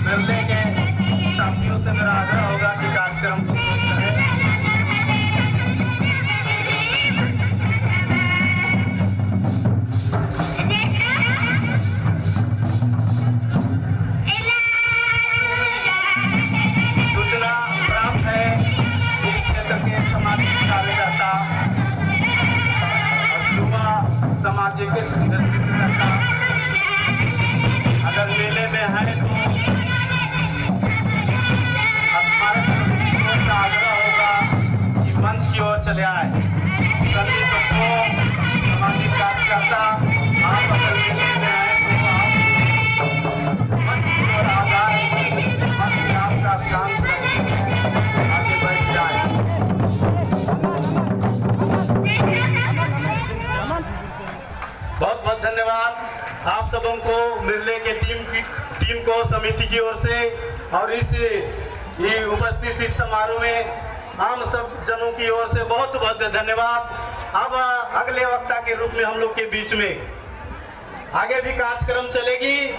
मिलने के साथियों से मेरा आग्रह होगा कि कार्यक्रम को करें। सूचना प्राप्त है कि क्षेत्र के सामाजिक कार्यकर्ता और युवा सामाजिक नेतृत्वकर्ता अगर मेले में है तो आग्रह होगा कि मंच की ओर चले आए। सभी सबको सामाजिक कार्यकर्ता आप अगर मेले में आए तो आप मंच की ओर आ जाए, मंच में आपका शांत आगे बढ़ जाए। बहुत बहुत धन्यवाद आप सबों को, मिलने के टीम को, समिति की ओर से और ये उपस्थित इस समारोह में हम सब जनों की ओर से बहुत बहुत धन्यवाद। अब अगले वक्ता के रूप में हम लोग के बीच में आगे भी कार्यक्रम चलेगी।